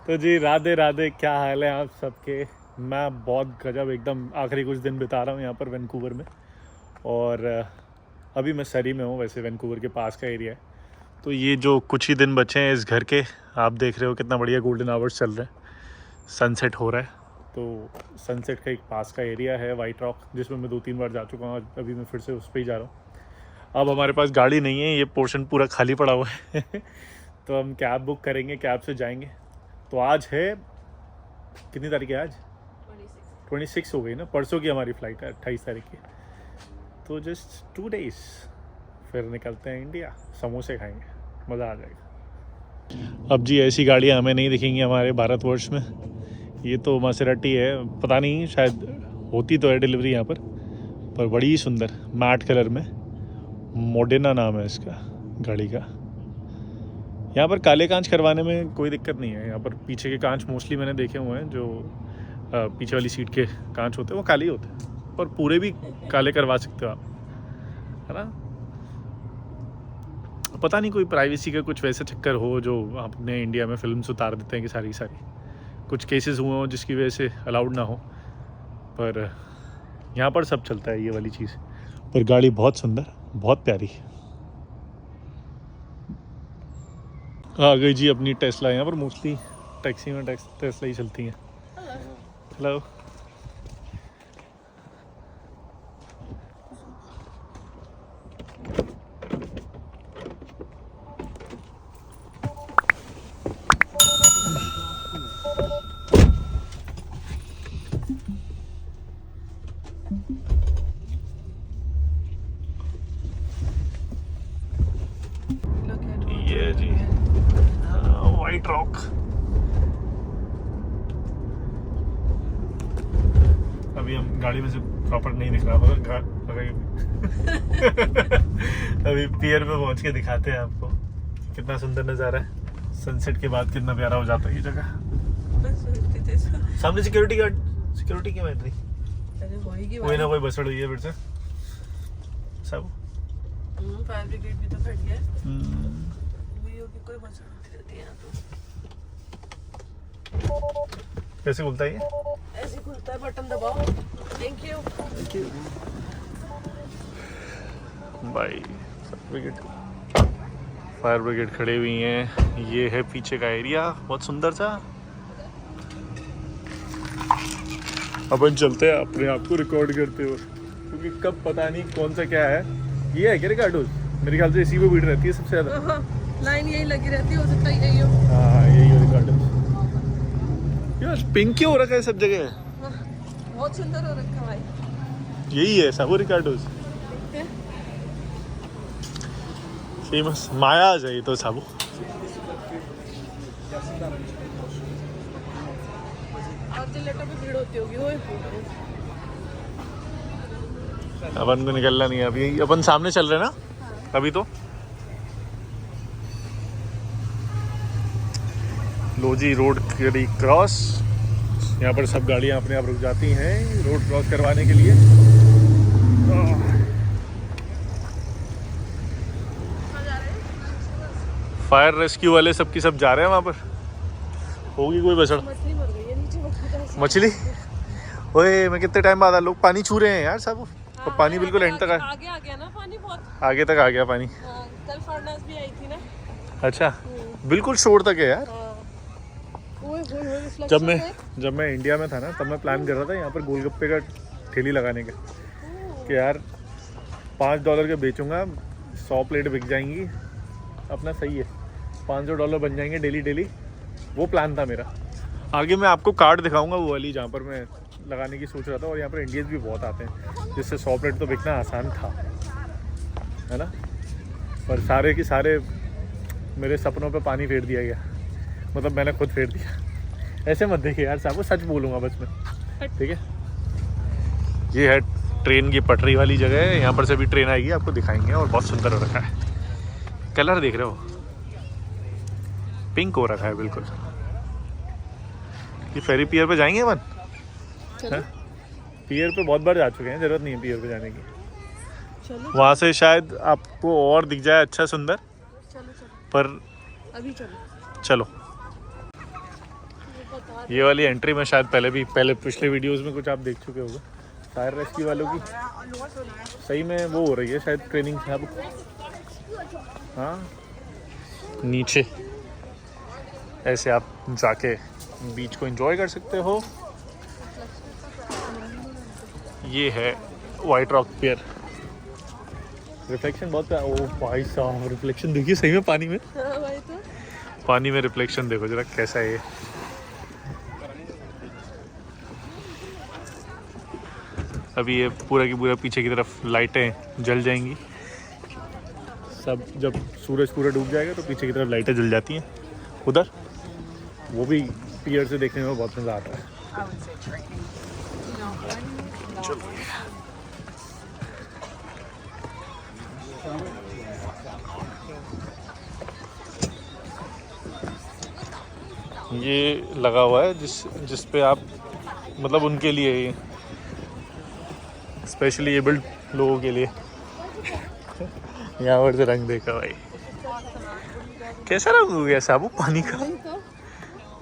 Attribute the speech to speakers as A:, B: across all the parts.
A: तो जी राधे राधे, क्या हाल है आप सबके। मैं बहुत गजब एकदम आखिरी कुछ दिन बिता रहा हूँ यहाँ पर वैंकूवर में। और अभी मैं सरी में हूँ, वैसे वैंकूवर के पास का एरिया है। तो ये जो कुछ ही दिन बचे हैं इस घर के, आप देख रहे हो कितना बढ़िया गोल्डन आवर्स चल रहे हैं, सनसेट हो रहा है। तो सनसेट का एक पास का एरिया है वाइट रॉक, जिसमें मैं 2-3 बार जा चुका हूँ। अभी मैं फिर से उस पर ही जा रहा हूँ। अब हमारे पास गाड़ी नहीं है, ये पोर्शन पूरा खाली पड़ा हुआ है तो हम कैब बुक करेंगे, कैब से जाएंगे। तो आज है कितनी तारीख है आज? 26 हो गई ना। परसों की हमारी फ़्लाइट है 28 तारीख की। तो जस्ट 2 डेज़ फिर निकलते हैं इंडिया। समोसे खाएंगे, मज़ा आ जाएगा। अब जी ऐसी गाड़ियाँ हमें नहीं दिखेंगी हमारे भारतवर्ष में। ये तो मासेराटी है, पता नहीं शायद होती तो है डिलीवरी यहाँ पर बड़ी सुंदर मैट कलर में। मोडेना नाम है इसका गाड़ी का। यहाँ पर काले कांच करवाने में कोई दिक्कत नहीं है। यहाँ पर पीछे के कांच मोस्टली मैंने देखे हुए हैं, जो पीछे वाली सीट के कांच होते हैं वो काले ही होते हैं, पर पूरे भी काले करवा सकते हो आप, है ना। पता नहीं कोई प्राइवेसी का कुछ वैसा चक्कर हो जो अपने इंडिया में फिल्म्स उतार देते हैं कि सारी कुछ केसेस हुए हों जिसकी वजह से अलाउड ना हो। पर यहाँ पर सब चलता है ये वाली चीज़। पर गाड़ी बहुत सुंदर, बहुत प्यारी। आ गई जी अपनी टेस्ला। यहाँ पर मोस्टली टैक्सी में टेस्ला ही चलती हैं। हेलो। ये जी वाइट रॉक। अभी हम गाड़ी में से प्रॉपर नहीं दिख रहा अभी पियर पे पहुंच के दिखाते हैं आपको कितना सुंदर नज़ारा है। सनसेट के बाद कितना प्यारा हो जाता है ये जगह। सामने सिक्योरिटी गार्ड, सिक्योरिटी की बैठ रही, कोई ना कोई बसड़ हुई है फिर से सब।
B: फायर ब्रिगेड भी तो खड़ी है। कोई बसड़ रहती है यहाँ तो।
A: कैसे खुलता है ये?
B: ऐसे खुलता है, बटन दबाओ। थैंक यू
A: भाई। फायर ब्रिगेड खड़े हुई हैं। ये है पीछे का एरिया, बहुत सुंदर सा। अपन चलते हैं अपने आप को रिकॉर्ड करते हुए, क्योंकि कब पता नहीं कौन सा क्या है। ये है क्या रिकॉर्डोज? मेरे ख्याल से इसी पे भीड़ रहती है सबसे ज़्यादा।
B: लाइन यही लगी रहती है, हो सकता है यही हो।
A: हाँ यही हो रिकॉर्डोज। यार पिंक क्यों हो रखा है सब जगह?
B: बहुत सुंदर हो रखा भाई।
A: यही है साबू रिकॉर्डोज फेमस। माया है तो साबू।
B: और जिलेटो पे भीड़ होती होगी। ओए
A: अपन को निकलना नहीं है अभी, अपन सामने चल रहे हैं ना अभी तो। लो जी रोड करी क्रॉस। यहाँ पर सब गाड़ियाँ अपने आप रुक जाती हैं रोड क्रॉस करवाने के लिए। फायर रेस्क्यू वाले सबकी सब जा रहे हैं वहाँ पर। होगी कोई बसड़।
B: मछली मर गई है नीचे।
A: मछली? ओए मैं कितने टाइम बाद आ, लोग पानी छू रहे हैं यार सब। तो पानी बिल्कुल एंड तक
B: आगे आ गया ना पानी, बहुत
A: आगे तक आ गया पानी।
B: कल फर्नास भी आई थी ना।
A: अच्छा बिल्कुल शोर तक है यार। जब मैं इंडिया में था ना, तब मैं प्लान कर रहा था यहाँ पर गोलगप्पे का ठेली लगाने का, कि यार $5 के बेचूंगा, 100 प्लेट बिक जाएंगी, अपना सही है, $500 बन जाएंगे डेली। वो प्लान था मेरा। आगे मैं आपको कार्ड दिखाऊंगा वो वाली, जहाँ पर मैं लगाने की सोच रहा था। और यहाँ पर इंडियंस भी बहुत आते हैं, जिससे 100 प्लेट तो बिकना आसान था, है ना। पर सारे के सारे मेरे सपनों पे पानी फेर दिया गया, मतलब मैंने खुद फेर दिया। ऐसे मत देखिए यार साहब, सच बोलूँगा बस मैं, ठीक है। ये है ट्रेन की पटरी वाली जगह है, यहाँ पर से भी ट्रेन आएगी, आपको दिखाएंगे। और बहुत सुंदर हो रखा है, कलर देख रहे हो, पिंक हो रखा है बिल्कुल। ये फेरी पियर पे जाएंगे अपन? पियर पे बहुत बार जा चुके हैं, ज़रूरत नहीं है पियर पे जाने की। वहाँ से शायद आपको और दिख जाए अच्छा सुंदर।
B: चलो
A: पर
B: अभी चलो।
A: ये वाली एंट्री में शायद पहले पिछले वीडियोस में कुछ आप देख चुके होंगे। फायर रेस्क्यू वालों की सही में वो हो रही है शायद ट्रेनिंग अब। हाँ, नीचे ऐसे आप जाके बीच को एंजॉय कर सकते हो। ये है वाइट रॉक पियर। रिफ्लेक्शन बहुत ओ भाई साहब, रिफ्लेक्शन देखिए सही में पानी में। पानी में रिफ्लेक्शन देखो जरा कैसा है ये। अभी ये पूरा की पूरा पीछे की तरफ लाइटें जल जाएंगी सब। जब सूरज पूरा डूब जाएगा तो पीछे की तरफ लाइटें जल जाती हैं उधर। वो भी पियर से देखने में बहुत मज़ा आता है। ये लगा हुआ है जिस पे आप मतलब उनके लिए ये स्पेशली एबल्ड लोगों के लिए। यहाँ पर से रंग देखा भाई, कैसा रंग हो गया साबू पानी का।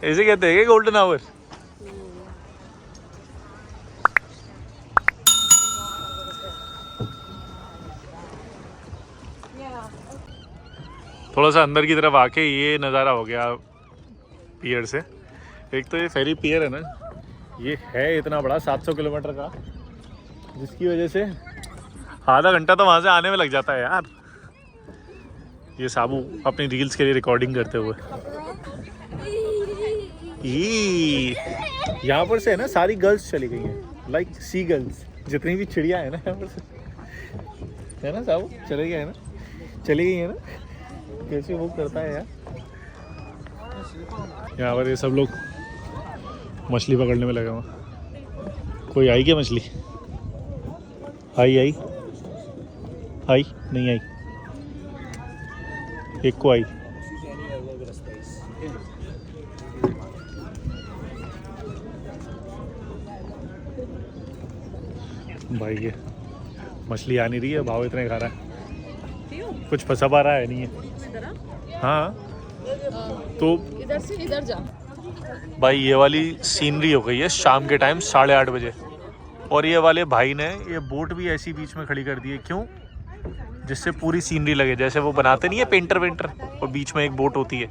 A: ऐसे कहते हैं गोल्डन आवर। थोड़ा सा अंदर की तरफ आके ये नज़ारा हो गया पियर से। एक तो ये फेरी पियर है ना, ये है इतना बड़ा 700 किलोमीटर का, जिसकी वजह से आधा घंटा तो वहाँ से आने में लग जाता है यार। ये साबू अपनी रील्स के लिए रिकॉर्डिंग करते हुए। यहाँ पर से है ना सारी गर्ल्स चली गई हैं, लाइक सी गर्ल्स। जितनी भी चिड़िया है ना यहाँ पर से, है ना साबू, चले गए है ना, चली गई है ना। कैसे वो करता है यार। यहाँ पर ये सब लोग मछली पकड़ने में लगा हुआ। कोई आई क्या मछली? आई नहीं आई, एक को आई। भाई ये मछली आ नहीं रही है, भाव इतने खा रहा है, कुछ फंसा पा रहा है नहीं है। हाँ तो
B: इधर से इधर जा
A: भाई। ये वाली सीनरी हो गई है शाम के टाइम 8:30 बजे। और ये वाले भाई ने ये बोट भी ऐसी बीच में खड़ी कर दी है। क्यों? जिससे पूरी सीनरी लगे, जैसे वो बनाते नहीं है पेंटर और बीच में एक बोट होती है,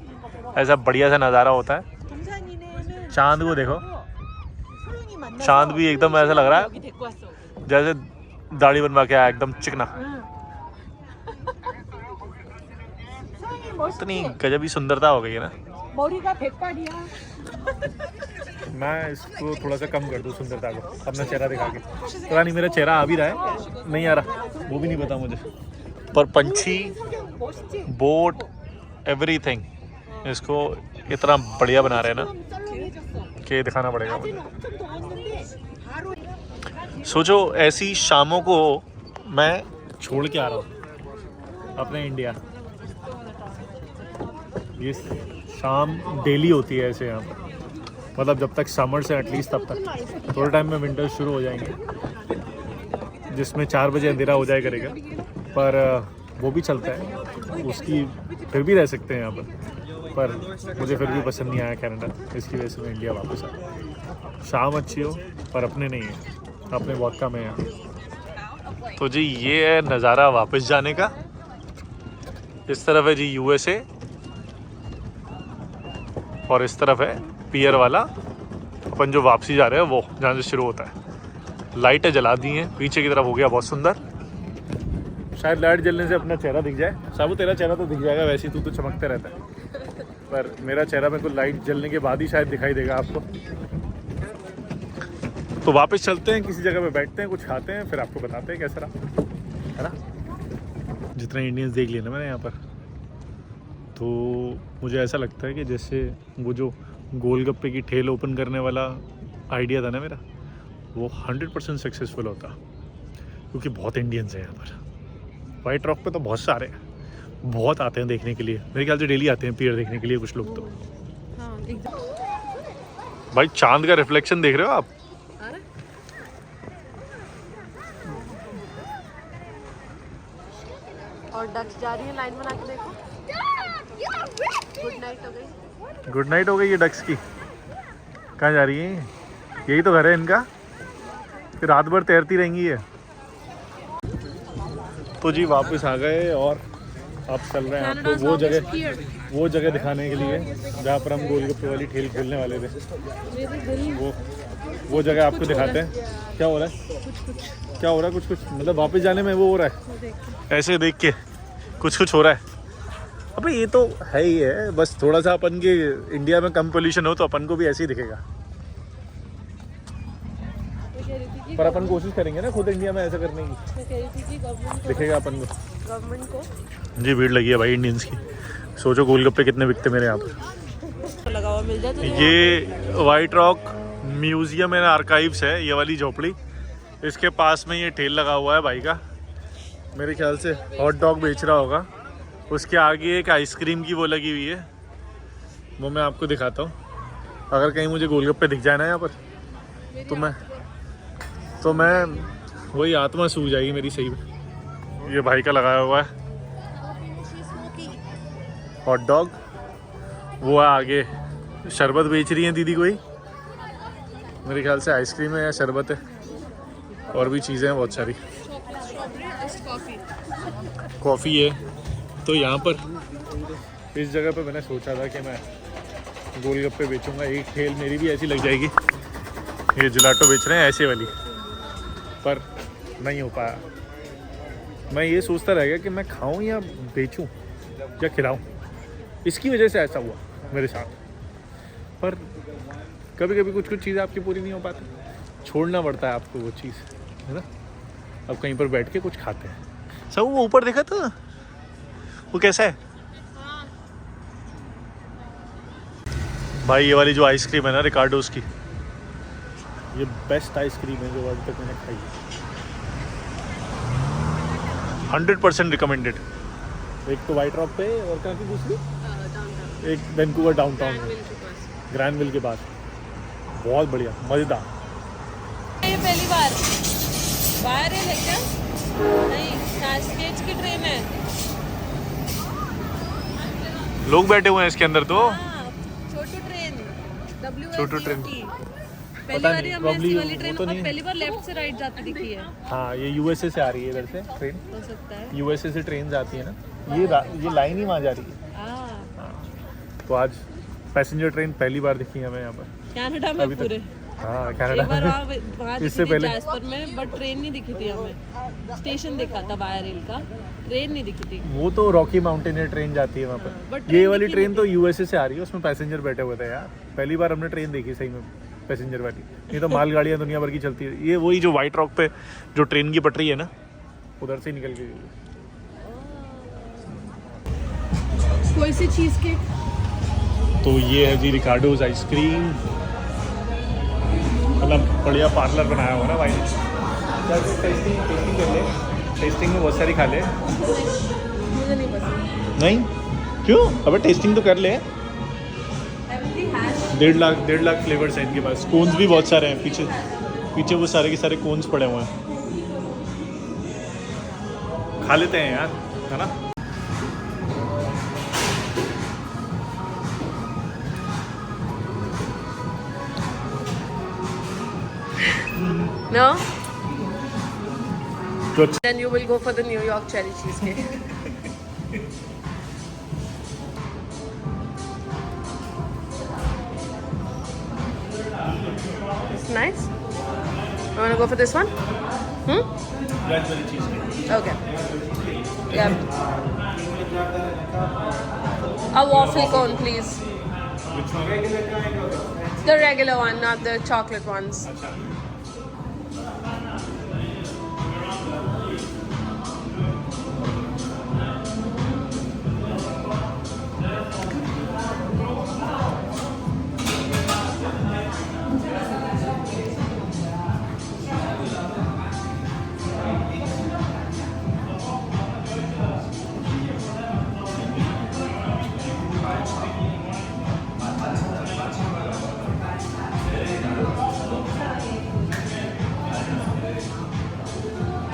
A: ऐसा बढ़िया सा नज़ारा होता है। चांद को देखो, चांद भी एकदम ऐसा लग रहा है जैसे दाढ़ी बनवा के आया, एकदम चिकना। इतनी गजब ही सुंदरता हो गई है ना। मैं इसको थोड़ा सा कम कर दूं सुंदरता को, अपना चेहरा दिखा के। पता नहीं मेरा चेहरा आ भी रहा है नहीं आ रहा, वो भी नहीं पता मुझे। पर पंछी, बोट, एवरीथिंग इसको इतना बढ़िया बना रहे हैं ना कि दिखाना पड़ेगा मुझे। सोचो ऐसी शामों को मैं छोड़ के आ रहा हूँ अपने इंडिया। ये शाम डेली होती है ऐसे यहाँ पर, मतलब जब तक समर से एटलीस्ट तब तक। थोड़े टाइम में विंटर शुरू हो जाएंगे, जिसमें 4 बजे अंधेरा हो जाए करेगा, पर वो भी चलता है, उसकी फिर भी रह सकते हैं यहाँ पर मुझे फिर भी पसंद नहीं आया कनाडा, इसकी वजह से मैं इंडिया वापस आया। शाम अच्छी हो पर अपने नहीं है, अपने बहुत कम है यहाँ। तो जी ये है नज़ारा वापस जाने का। इस तरफ है जी यूएसए और इस तरफ है पियर वाला अपन जो वापसी जा रहे हैं, वो जहाँ से शुरू होता है। लाइटें जला दी हैं पीछे की तरफ, हो गया बहुत सुंदर। शायद लाइट जलने से अपना चेहरा दिख जाए। साबू तेरा चेहरा तो दिख जाएगा, वैसे ही तू तो चमकते रहता है, पर मेरा चेहरा मेरे को लाइट जलने के बाद ही शायद दिखाई देगा आपको। तो वापस चलते हैं, किसी जगह पे बैठते हैं, कुछ खाते हैं, फिर आपको बताते हैं कैसा रहा, है ना। जितने इंडियंस देख लिए ना मैंने यहाँ पर, तो मुझे ऐसा लगता है कि जैसे वो जो गोलगप्पे की ठेल ओपन करने वाला आइडिया था ना मेरा, वो 100% सक्सेसफुल होता, क्योंकि बहुत इंडियंस हैं यहाँ पर। वाइट रॉक पे तो बहुत सारे हैं, बहुत आते हैं देखने के लिए। मेरे ख्याल से डेली आते हैं पियर देखने के लिए कुछ लोग तो। भाई चांद का रिफ्लेक्शन देख रहे हो आप?
B: और डक्स जा रही है, लाइन बना के देखो। गुड नाइट हो गई।
A: गुड नाइट हो गई ये डक्स की। कहाँ जा रही है? यही तो घर है इनका, फिर रात भर तैरती रहेंगी ये। तो जी वापस आ गए और अब चल रहे हैं आपको वो जगह दिखाने के लिए जहाँ पर हम गोलगप्पे वाली ठेल खोलने वाले थे। वो जगह आपको दिखाते हैं। क्या हो रहा है? क्या हो रहा है? कुछ मतलब वापस जाने में वो हो रहा है, ऐसे देख के कुछ हो रहा है। अबे ये तो है ही है, बस थोड़ा सा अपन के इंडिया में कम पोल्यूशन हो तो अपन को भी ऐसे ही दिखेगा। पर अपन कोशिश करेंगे ना खुद इंडिया में ऐसा करने की, दिखेगा अपन को, गवर्नमेंट को। जी भीड़ लगी है भाई इंडियंस की। सोचो गोलगप्पे कितने बिकते मेरे यहाँ पर।
B: लगा हुआ मिल जाए।
A: ये white rock museum and archives है, ये वाली झोपड़ी। इसके पास में ये ठेल लगा हुआ है भाई का, मेरे ख्याल से हॉट डॉग बेच रहा होगा। उसके आगे एक आइसक्रीम की वो लगी हुई है, वो मैं आपको दिखाता हूँ। अगर कहीं मुझे गोलगप्पे दिख जाए ना यहाँ पर तो मैं वही आत्मा सूझ जाएगी मेरी सही में। ये भाई का लगाया हुआ है हॉट डॉग। वो है आगे शरबत बेच रही है दीदी कोई, मेरे ख्याल से आइसक्रीम है या शरबत है, और भी चीज़ें हैं बहुत सारी। कॉफ़ी है। तो यहाँ पर इस जगह पे मैंने सोचा था कि मैं गोलगप्पे बेचूंगा, एक ठेल मेरी भी ऐसी लग जाएगी। ये जिलाटो बेच रहे हैं ऐसे वाली, पर नहीं हो पाया। मैं ये सोचता रह गया कि मैं खाऊं या बेचूं या खिलाऊं, इसकी वजह से ऐसा हुआ मेरे साथ। पर कभी कभी कुछ चीज़ें आपकी पूरी नहीं हो पाती, छोड़ना पड़ता है आपको वो चीज़, है ना। अब कहीं पर बैठ के कुछ खाते हैं। सब वो ऊपर देखा था, वो कैसा है भाई? ये वाली जो आइसक्रीम है ना रिकार्डोस की, ये बेस्ट आइसक्रीम है जो आज तक मैंने खाई है। 100% रिकमेंडेड। एक तो वाइट रॉक पे और कहाँ की दूसरी? एक वैंकूवर डाउनटाउन में, ग्रैंडविल के पास। बहुत बढ़िया, मज़ेदार।
B: ये पहली बार बाहर है क्या? नहीं, कैस्केड्स की ट्रेन है।
A: लोग बैठे हुए हैं इसके अंदर तो।
B: छोटू ट्रेन पहली बार हमने ऐसी वाली ट्रेन और पहली बार लेफ्ट से राइट जाती दिखी है।
A: हाँ, ये यूएसए से आ रही है इधर से ट्रेन,
B: हो सकता है
A: यूएसए से ट्रेन जाती है ना, ये लाइन ही वहाँ जा रही है। हाँ, तो आज पैसेंजर ट्रेन पहली बार दिखी है हमें यहाँ पर
B: कनाडा में पूरे।
A: हाँ,
B: एक
A: कनाडा
B: बार वहाँ
A: इससे पहले
B: जैस्पर में, बट ट्रेन नहीं दिखी थी हमें। स्टेशन दिखा था वाया रेल का, ट्रेन नहीं दिखी थी।
A: वो तो रॉकी माउंटेन ट्रेन जाती है वहाँ पर। ये वाली ट्रेन तो यूएसए से आ रही है, उसमें पैसेंजर बैठे हुए थे यार। पहली बार हमने ट्रेन देखी सही में पैसेंजर वाली, नहीं तो मालगाड़ियाँ दुनिया भर की चलती है। ये वही जो वाइट रॉक पे जो ट्रेन की पटरी है ना, उधर से निकल के गई।
B: कोई सी चीज़ के
A: तो ये है जी रिकार्डोज आइसक्रीम, मतलब बढ़िया पार्लर बनाया हुआ ना भाई ने। टेस्टिंग कर ले, टेस्टिंग में बहुत सारी खा ले।
B: मुझे नहीं पसंद।
A: नहीं क्यों? अबे टेस्टिंग तो कर ले। 1.5 लाख फ्लेवर्स हैं इनके पास। कोन्स भी बहुत सारे हैं, पीछे वो सारे के सारे कोन्स पड़े हुए हैं। खा लेते हैं यार, है ना।
B: No?
A: Good.
B: Then you will go for the New York cherry cheesecake. It's nice. You want to go for this one?
A: Raspberry cheesecake.
B: Okay. Yeah. A waffle cone, please.
A: Which one?
B: The regular one, not the chocolate ones.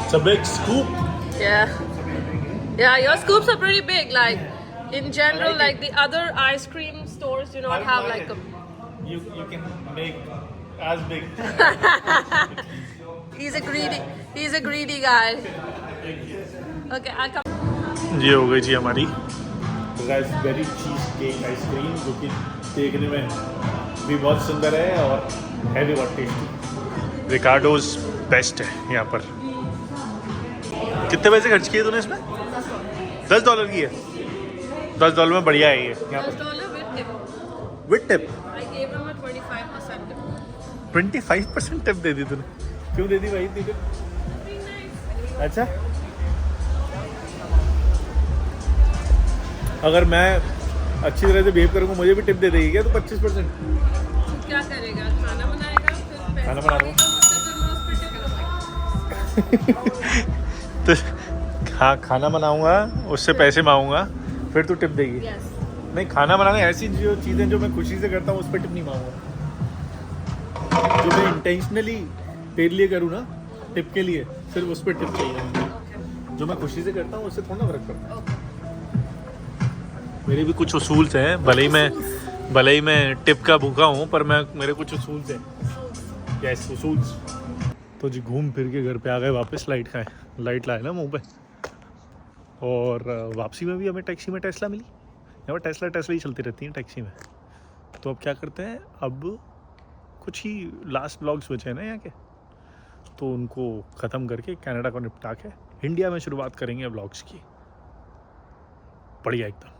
A: It's a big scoop.
B: Yeah. Yeah, your scoops are pretty big. Like, in general, like the other ice cream stores do not have like a...
A: You can make as big.
B: He's a greedy guy. Okay, I'll come.
A: ये हो गई जी हमारी Raspberry cheese cake ice cream, जो कि देखने में भी बहुत सुंदर है और है भी बहुत टेस्टी। रिकार्डोज बेस्ट है यहाँ पर। कितने पैसे खर्च किए तूने इसमें? $10 की है। $10 में बढ़िया है ये यहाँ पर।
B: $10 with tip.
A: With tip
B: I gave him a 25% tip.
A: 25% tip दे दी तूने? क्यों दे दी भाई इतनी टिप?
B: Being nice.
A: अच्छा, अगर मैं अच्छी तरह से बिहेव करूँगा मुझे भी टिप दे देगी क्या तो 25%?
B: क्या करेगा? खाना बनाएगा, फिर पैसे
A: खाना बना दूँ।
B: मांगेगा मुझसे, फिर मैं उस पे tip करूँगा।
A: तो हाँ, खाना बनाऊंगा, उससे पैसे मांगूंगा, फिर तू टिप देगी।
B: Yes.
A: नहीं, खाना बनाना ऐसी जो चीज़ें जो मैं खुशी से करता हूँ उस पर टिप नहीं मांगूंगा। जो मैं इंटेंशनली तेरे लिए करूँ ना टिप के लिए, सिर्फ उस पर टिप चाहिए मुझे। जो मैं खुशी से करता हूँ उससे थोड़ा फर्क पड़ता है। मेरे भी कुछ उसूल्स हैं, भले ही मैं टिप का भूखा हूँ, पर मेरे कुछ उसूल्स हैं। यस, उसूल्स। तो जी घूम फिर के घर पे आ गए वापस। लाइट लाए ना मुंह पे। और वापसी में भी हमें टैक्सी में टेस्ला मिली। यहाँ पर टेस्ला ही चलती रहती हैं टैक्सी में। तो अब क्या करते हैं, अब कुछ ही लास्ट ब्लॉग्स बचे हैं ना यहाँ के, तो उनको ख़त्म करके कनाडा को निपटा के इंडिया में शुरुआत करेंगे ब्लॉग्स की। बढ़िया एकदम।